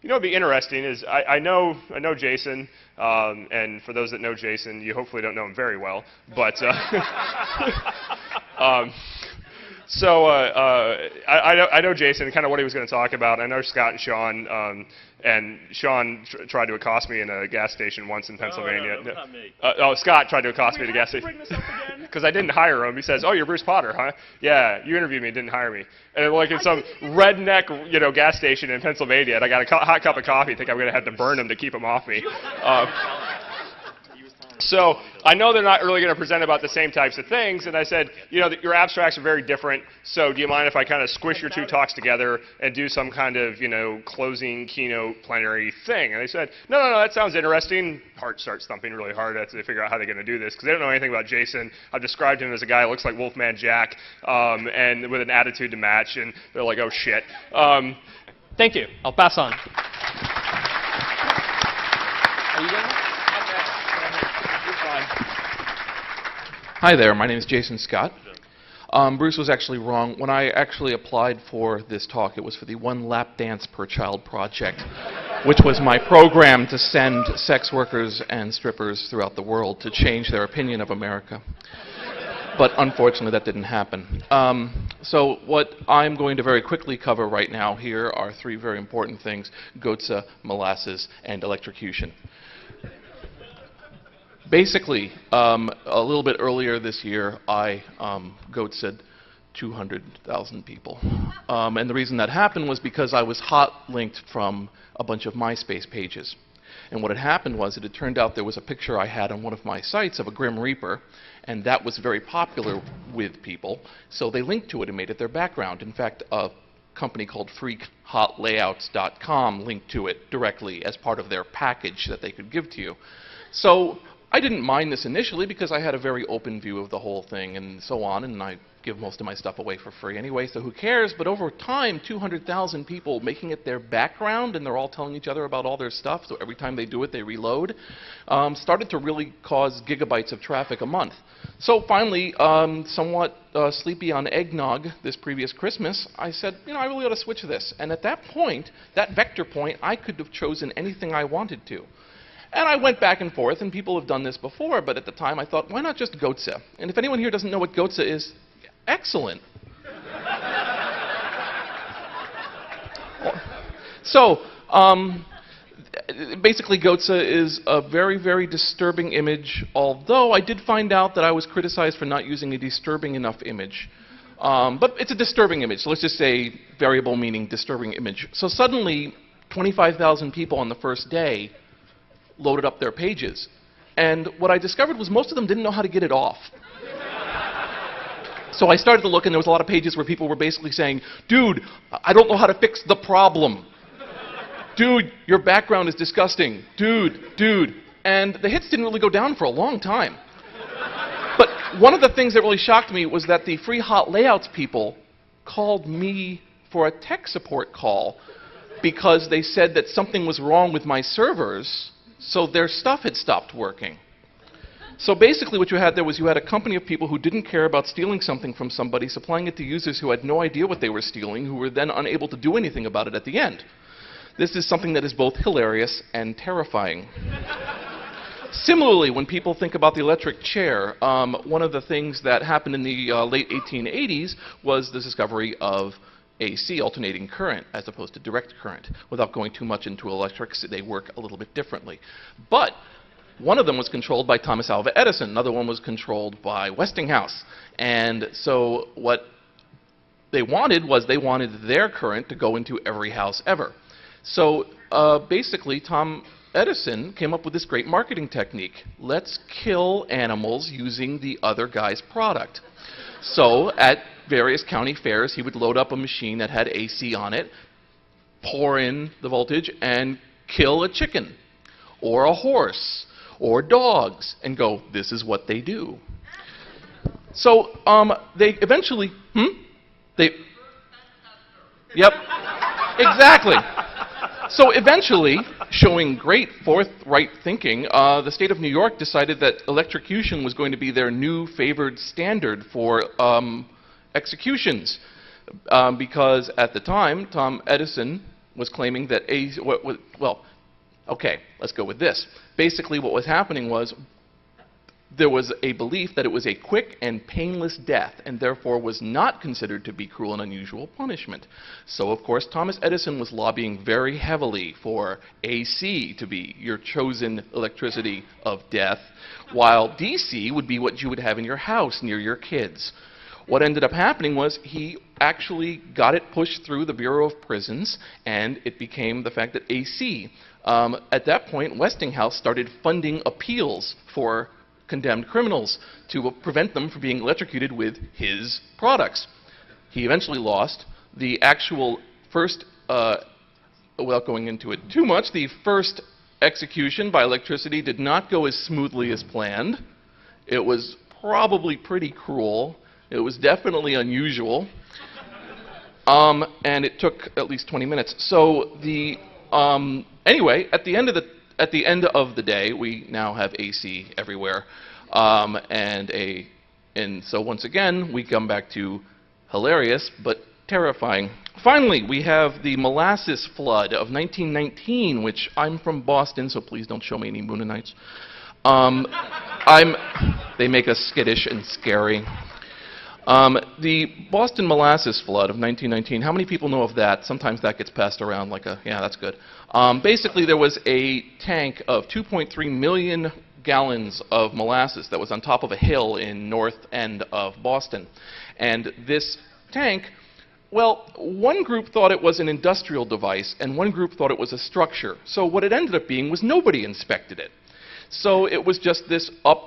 You know, what'd be interesting is I know Jason, and for those that know Jason, you hopefully don't know him very well, but I know Jason, kind of what he was going to talk about. I know Scott and Sean, and Sean tried to accost me in a gas station once in Pennsylvania. No, not me. Scott tried to accost me at a gas station. Because I didn't hire him. He says, "Oh, you're Bruce Potter, huh? Yeah, you interviewed me, didn't hire me." And like in some redneck, gas station in Pennsylvania, and I got a hot cup of coffee. I think I'm going to have to burn him to keep him off me. So I know they're not really going to present about the same types of things, and I said, your abstracts are very different, so do you mind if I kind of squish your two talks together and do some kind of, closing keynote plenary thing? And they said, no, that sounds interesting. Heart starts thumping really hard as they figure out how they're going to do this, because they don't know anything about Jason. I've described him as a guy who looks like Wolfman Jack, and with an attitude to match, and they're like, oh, shit. Thank you. I'll pass on. Are you going? Hi there, my name is Jason Scott. Bruce was actually wrong. When I actually applied for this talk, it was for the One Lap Dance Per Child project, which was my program to send sex workers and strippers throughout the world to change their opinion of America. But unfortunately, that didn't happen. So what I'm going to very quickly cover right now here are three very important things: Goetze, molasses, and electrocution. Basically, a little bit earlier this year, I Goetzed 200,000 people. And the reason that happened was because I was hot-linked from a bunch of MySpace pages. And what had happened was that it turned out there was a picture I had on one of my sites of a Grim Reaper, and that was very popular with people, so they linked to it and made it their background. In fact, a company called FreakHotLayouts.com linked to it directly as part of their package that they could give to you. So I didn't mind this initially because I had a very open view of the whole thing and so on, and I give most of my stuff away for free anyway, so who cares? But over time, 200,000 people making it their background, and they're all telling each other about all their stuff, so every time they do it, they reload, started to really cause gigabytes of traffic a month. So finally, somewhat sleepy on eggnog this previous Christmas, I said, I really ought to switch this. And at that point, that vector point, I could have chosen anything I wanted to. And I went back and forth, and people have done this before, but at the time I thought, why not just Goetze? And if anyone here doesn't know what Goetze is, excellent. So, basically Goetze is a very, very disturbing image, although I did find out that I was criticized for not using a disturbing enough image. But it's a disturbing image, so let's just say variable meaning disturbing image. So suddenly, 25,000 people on the first day loaded up their pages. And what I discovered was most of them didn't know how to get it off. So I started to look, and there was a lot of pages where people were basically saying, dude, I don't know how to fix the problem. Dude, your background is disgusting. Dude. And the hits didn't really go down for a long time. But one of the things that really shocked me was that the Free Hot Layouts people called me for a tech support call because they said that something was wrong with my servers, so their stuff had stopped working. So basically what you had there was you had a company of people who didn't care about stealing something from somebody, supplying it to users who had no idea what they were stealing, who were then unable to do anything about it at the end. This is something that is both hilarious and terrifying. Similarly, when people think about the electric chair, one of the things that happened in the late 1880s was the discovery of AC, alternating current, as opposed to direct current. Without going too much into electrics, they work a little bit differently. But one of them was controlled by Thomas Alva Edison. Another one was controlled by Westinghouse. And so what they wanted was they wanted their current to go into every house ever. So basically, Tom Edison came up with this great marketing technique. Let's kill animals using the other guy's product. So at various county fairs, he would load up a machine that had AC on it, pour in the voltage, and kill a chicken, or a horse, or dogs, and go, this is what they do. So they eventually, Yep, exactly. So eventually, showing great forthright thinking, the state of New York decided that electrocution was going to be their new favored standard for executions. Because at the time, Tom Edison was claiming that well, okay, let's go with this. Basically, what was happening was there was a belief that it was a quick and painless death, and therefore was not considered to be cruel and unusual punishment. So, of course, Thomas Edison was lobbying very heavily for AC to be your chosen electricity of death, while DC would be what you would have in your house near your kids. What ended up happening was he actually got it pushed through the Bureau of Prisons, and it became the fact that AC. At that point, Westinghouse started funding appeals for condemned criminals to prevent them from being electrocuted with his products. He eventually lost. The actual first, without going into it too much, the first execution by electricity did not go as smoothly as planned. It was probably pretty cruel. It was definitely unusual. And it took at least 20 minutes. So anyway, at the end of the day, we now have AC everywhere, and so once again we come back to hilarious but terrifying. Finally, we have the molasses flood of 1919, which I'm from Boston, so please don't show me any Moonanites. They make us skittish and scary. The Boston molasses flood of 1919, how many people know of that? Sometimes that gets passed around like a, yeah, that's good. Basically, there was a tank of 2.3 million gallons of molasses that was on top of a hill in north end of Boston. And this tank, well, one group thought it was an industrial device, and one group thought it was a structure. So what it ended up being was nobody inspected it. So it was just this up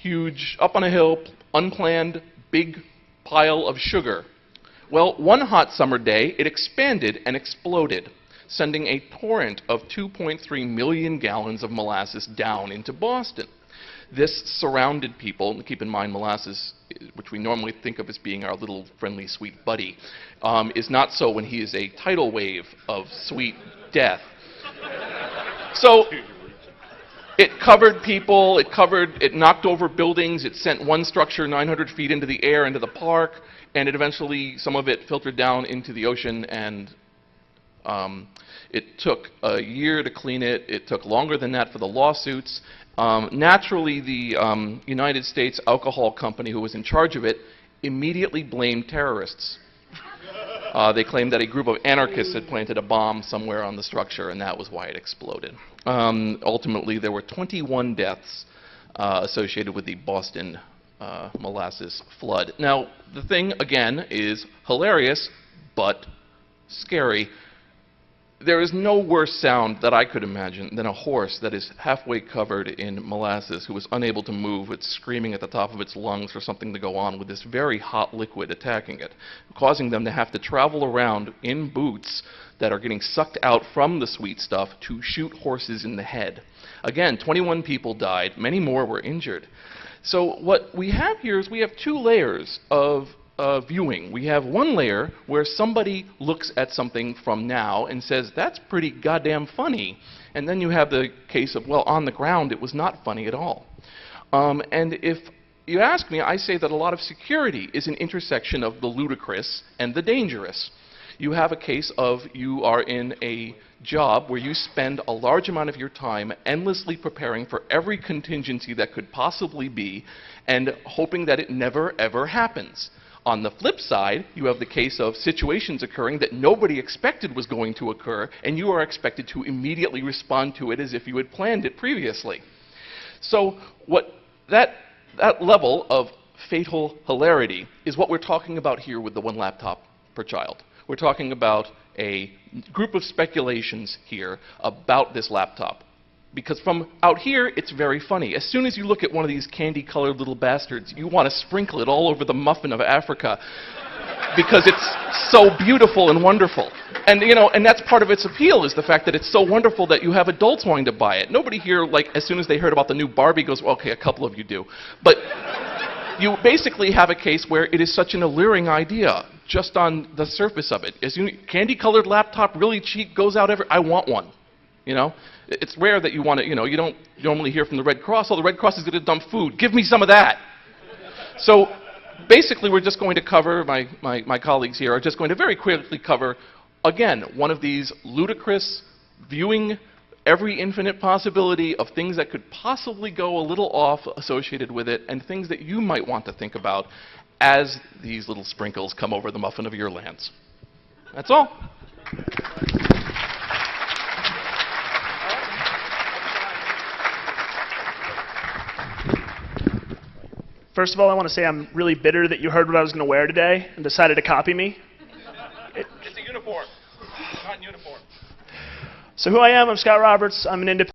on a hill, unplanned, big pile of sugar. Well, one hot summer day, it expanded and exploded, sending a torrent of 2.3 million gallons of molasses down into Boston. This surrounded people, and keep in mind molasses, which we normally think of as being our little friendly sweet buddy, is not so when he is a tidal wave of sweet death. So it covered people, it knocked over buildings, it sent one structure 900 feet into the air, into the park, and it eventually, some of it filtered down into the ocean, and it took a year to clean it. It took longer than that for the lawsuits. Naturally, the United States Alcohol Company, who was in charge of it, immediately blamed terrorists. They claimed that a group of anarchists had planted a bomb somewhere on the structure, and that was why it exploded. Ultimately, there were 21 deaths associated with the Boston molasses flood. Now, the thing, again, is hilarious, but scary. There is no worse sound that I could imagine than a horse that is halfway covered in molasses, who is unable to move. It's screaming at the top of its lungs for something to go on with this very hot liquid attacking it, causing them to have to travel around in boots that are getting sucked out from the sweet stuff to shoot horses in the head. Again, 21 people died. Many more were injured. So what we have here is we have two layers of viewing. We have one layer where somebody looks at something from now and says, that's pretty goddamn funny. And then you have the case of, well, on the ground it was not funny at all. And if you ask me, I say that a lot of security is an intersection of the ludicrous and the dangerous. You have a case of you are in a job where you spend a large amount of your time endlessly preparing for every contingency that could possibly be and hoping that it never ever happens. On the flip side, you have the case of situations occurring that nobody expected was going to occur, and you are expected to immediately respond to it as if you had planned it previously. So that level of fatal hilarity is what we're talking about here with the one laptop per child. We're talking about a group of speculations here about this laptop. Because from out here, it's very funny. As soon as you look at one of these candy-colored little bastards, you want to sprinkle it all over the muffin of Africa because it's so beautiful and wonderful. And, you know, and that's part of its appeal, is the fact that it's so wonderful that you have adults wanting to buy it. Nobody here, like, as soon as they heard about the new Barbie goes, well, okay, a couple of you do. But you basically have a case where it is such an alluring idea just on the surface of it. As you, candy-colored laptop, really cheap, goes out I want one. You know, it's rare that you want to, you know, you don't normally hear from the Red Cross, oh, the Red Cross is going to dump food. Give me some of that. So basically, we're just going to cover, my colleagues here are just going to very quickly cover again, one of these ludicrous, viewing every infinite possibility of things that could possibly go a little off associated with it, and things that you might want to think about as these little sprinkles come over the muffin of your lands. That's all. First of all, I want to say I'm really bitter that you heard what I was going to wear today and decided to copy me. It's a uniform. Not in uniform. So who I am, I'm Scott Roberts. I'm an independent.